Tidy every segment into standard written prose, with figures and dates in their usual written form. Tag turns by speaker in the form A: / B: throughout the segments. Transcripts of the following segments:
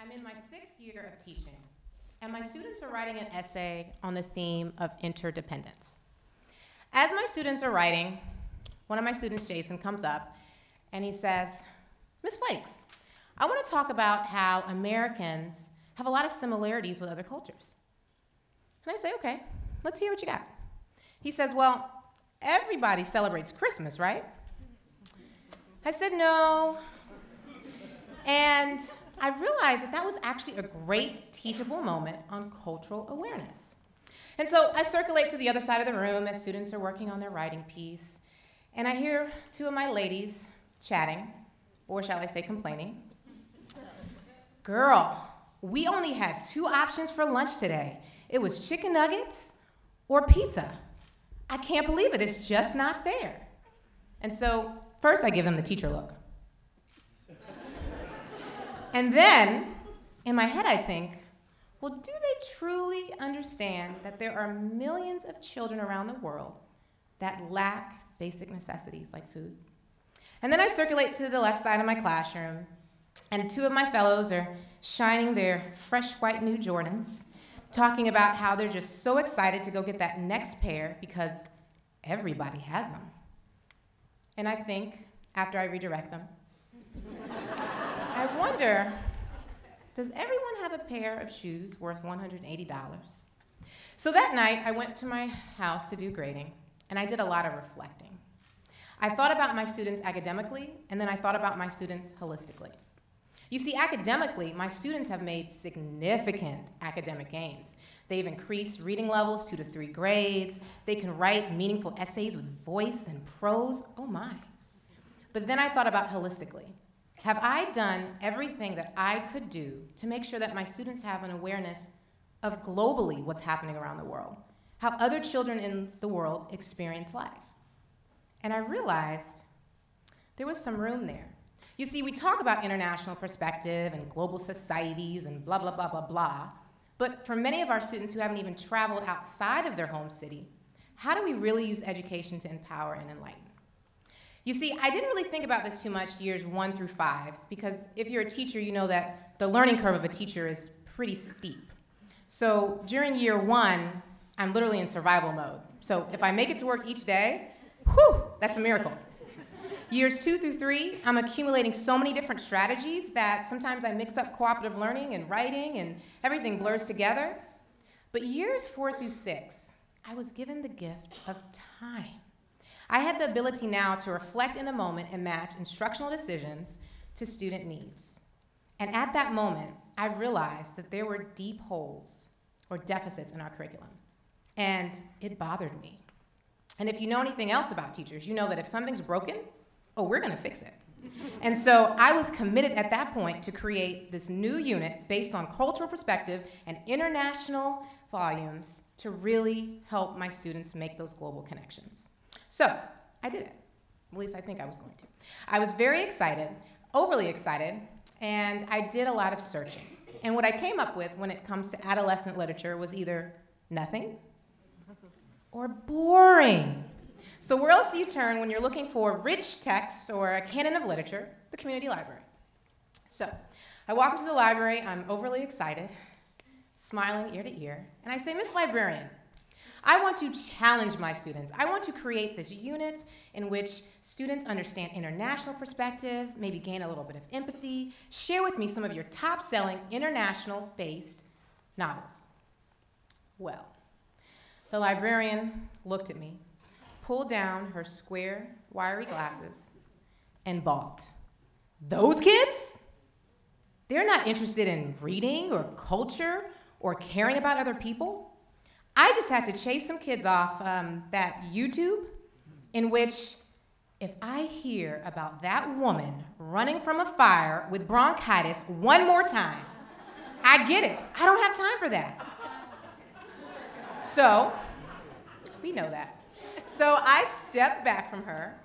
A: I'm in my 6th year of teaching, and my students are writing an essay on the theme of interdependence. As my students are writing, one of my students, Jason, comes up and he says, "Ms. Flakes, I want to talk about how Americans have a lot of similarities with other cultures." And I say, "Okay, let's hear what you got." He says, "Well, everybody celebrates Christmas, right?" I said, "No." And I realized that that was actually a great teachable moment on cultural awareness. And so I circulate to the other side of the room as students are working on their writing piece, and I hear two of my ladies chatting, or shall I say complaining. "Girl, we only had 2 options for lunch today. It was chicken nuggets or pizza. I can't believe it, it's just not fair." And so first I give them the teacher look. And then, in my head I think, well, do they truly understand that there are millions of children around the world that lack basic necessities like food? And then I circulate to the left side of my classroom, and 2 of my fellows are shining their fresh white new Jordans, talking about how they're just so excited to go get that next pair because everybody has them. And I think, after I redirect them, I wonder, does everyone have a pair of shoes worth $180? So that night, I went to my house to do grading, and I did a lot of reflecting. I thought about my students academically, and then I thought about my students holistically. You see, academically, my students have made significant academic gains. They've increased reading levels 2 to 3 grades. They can write meaningful essays with voice and prose. Oh my. But then I thought about holistically. Have I done everything that I could do to make sure that my students have an awareness of globally what's happening around the world, how other children in the world experience life? And I realized there was some room there. You see, we talk about international perspective and global societies and blah, blah, blah, blah, blah, but for many of our students who haven't even traveled outside of their home city, how do we really use education to empower and enlighten? You see, I didn't really think about this too much years 1 through 5, because if you're a teacher, you know that the learning curve of a teacher is pretty steep. So during year 1, I'm literally in survival mode. So if I make it to work each day, whew, that's a miracle. Years 2 through 3, I'm accumulating so many different strategies that sometimes I mix up cooperative learning and writing and everything blurs together. But years 4 through 6, I was given the gift of time. I had the ability now to reflect in the moment and match instructional decisions to student needs. And at that moment, I realized that there were deep holes or deficits in our curriculum. And it bothered me. And if you know anything else about teachers, you know that if something's broken, oh, we're gonna fix it. And so I was committed at that point to create this new unit based on cultural perspective and international volumes to really help my students make those global connections. So I did it. At least I think I was going to. I was very excited, overly excited, and I did a lot of searching. And what I came up with when it comes to adolescent literature was either nothing or boring. So where else do you turn when you're looking for rich text or a canon of literature? The community library. So I walk into the library, I'm overly excited, smiling ear to ear, and I say, "Miss Librarian, I want to challenge my students. I want to create this unit in which students understand international perspective, maybe gain a little bit of empathy. Share with me some of your top-selling international-based novels." Well, the librarian looked at me, pulled down her square, wiry glasses, and balked. "Those kids? They're not interested in reading or culture or caring about other people. I just had to chase some kids off that YouTube in which if I hear about that woman running from a fire with bronchitis one more time, I get it. I don't have time for that." So, we know that. So I stepped back from her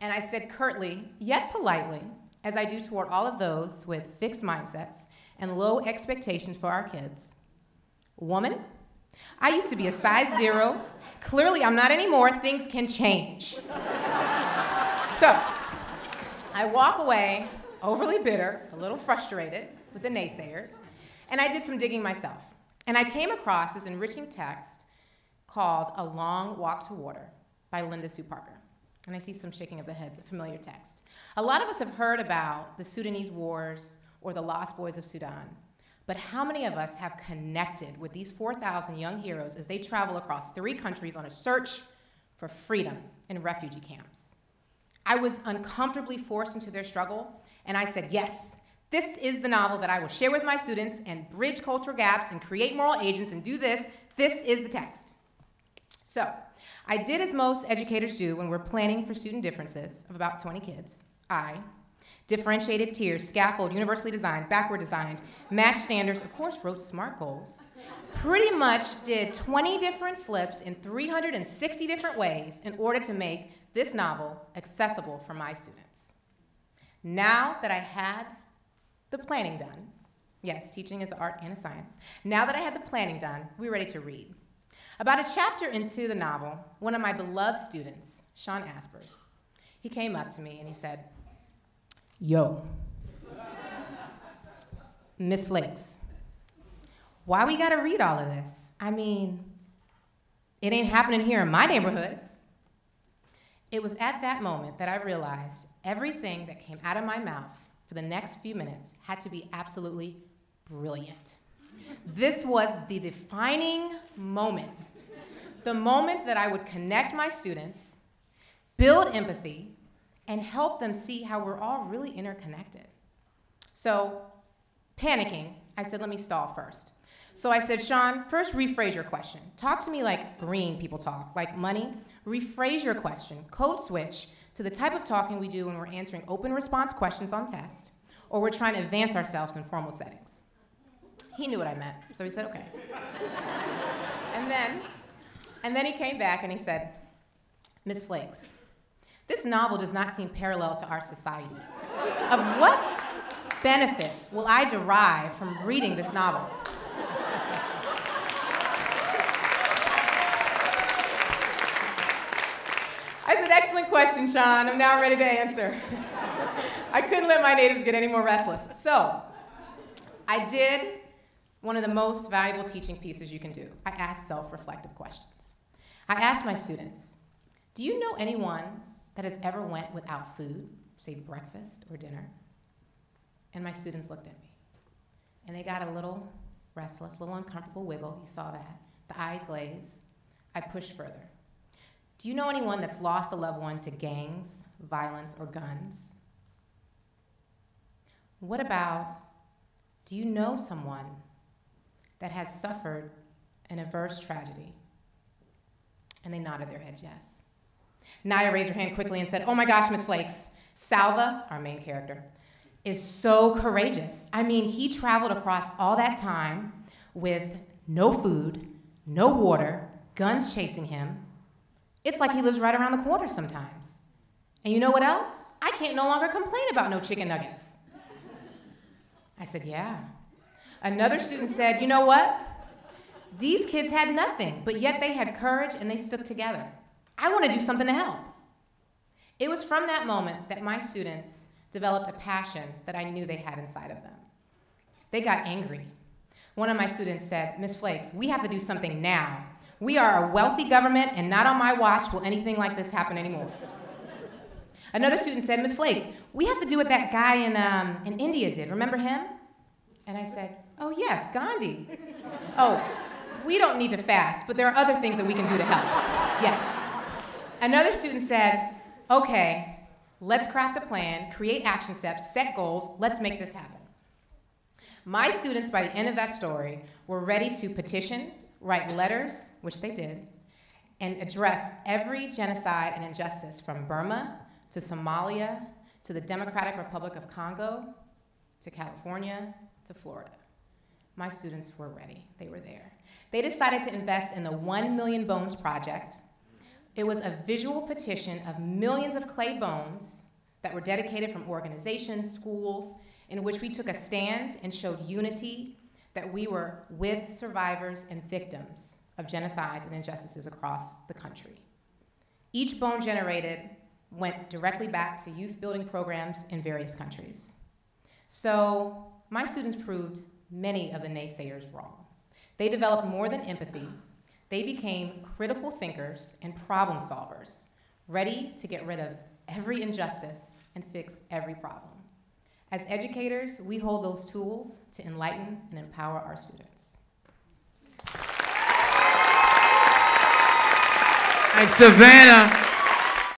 A: and I said curtly, yet politely, as I do toward all of those with fixed mindsets and low expectations for our kids, "Woman, I used to be a size 0. Clearly, I'm not anymore. Things can change." So I walk away overly bitter, a little frustrated with the naysayers, and I did some digging myself. And I came across this enriching text called A Long Walk to Water by Linda Sue Parker. And I see some shaking of the heads, a familiar text. A lot of us have heard about the Sudanese wars or the Lost Boys of Sudan, but how many of us have connected with these 4,000 young heroes as they travel across 3 countries on a search for freedom in refugee camps? I was uncomfortably forced into their struggle, and I said, yes, this is the novel that I will share with my students and bridge cultural gaps and create moral agents and do this. This is the text. So I did as most educators do when we're planning for student differences of about 20 kids. I differentiated tiers, scaffold, universally designed, backward designed, matched standards, of course wrote SMART goals. Pretty much did 20 different flips in 360 different ways in order to make this novel accessible for my students. Now that I had the planning done, yes, teaching is an art and a science. Now that I had the planning done, we were ready to read. About a chapter into the novel, one of my beloved students, Sean Aspers, he came up to me and he said, yo, Miss Flakes, why we gotta read all of this? I mean, it ain't happening here in my neighborhood. It was at that moment that I realized everything that came out of my mouth for the next few minutes had to be absolutely brilliant. This was the defining moment, the moment that I would connect my students, build empathy, and help them see how we're all really interconnected. So, panicking, I said, let me stall first. So I said, Sean, first rephrase your question. Talk to me like green people talk, like money. Rephrase your question, code switch to the type of talking we do when we're answering open response questions on tests, or we're trying to advance ourselves in formal settings. He knew what I meant, so he said, okay. and then he came back and he said, Miss Flakes, this novel does not seem parallel to our society. Of what benefit will I derive from reading this novel? That's an excellent question, Sean. I'm now ready to answer. I couldn't let my natives get any more restless. So, I did one of the most valuable teaching pieces you can do. I asked self-reflective questions. I asked my students, do you know anyone that has ever went without food, say breakfast or dinner? And my students looked at me. And they got a little restless, a little uncomfortable wiggle. You saw that. The eye glaze. I pushed further. Do you know anyone that's lost a loved one to gangs, violence, or guns? What about, do you know someone that has suffered an adverse tragedy? And they nodded their heads yes. Naya raised her hand quickly and said, oh my gosh, Miss Flakes, Salva, our main character, is so courageous. I mean, he traveled across all that time with no food, no water, guns chasing him. It's like he lives right around the corner sometimes. And you know what else? I can't no longer complain about no chicken nuggets. I said, yeah. Another student said, you know what? These kids had nothing, but yet they had courage and they stuck together. I want to do something to help. It was from that moment that my students developed a passion that I knew they had inside of them. They got angry. One of my students said, Miss Flakes, we have to do something now. We are a wealthy government, and not on my watch will anything like this happen anymore. Another student said, Miss Flakes, we have to do what that guy in India did. Remember him? And I said, oh yes, Gandhi. Oh, we don't need to fast, but there are other things that we can do to help. Yes. Another student said, okay, let's craft a plan, create action steps, set goals, let's make this happen. My students, by the end of that story, were ready to petition, write letters, which they did, and address every genocide and injustice from Burma to Somalia to the Democratic Republic of Congo to California to Florida. My students were ready. They were there. They decided to invest in the 1 Million Bones Project. It was a visual petition of millions of clay bones that were dedicated from organizations, schools, in which we took a stand and showed unity that we were with survivors and victims of genocides and injustices across the country. Each bone generated went directly back to youth building programs in various countries. So my students proved many of the naysayers wrong. They developed more than empathy. They became critical thinkers and problem solvers, ready to get rid of every injustice and fix every problem. As educators, we hold those tools to enlighten and empower our students.
B: All right, Savanna.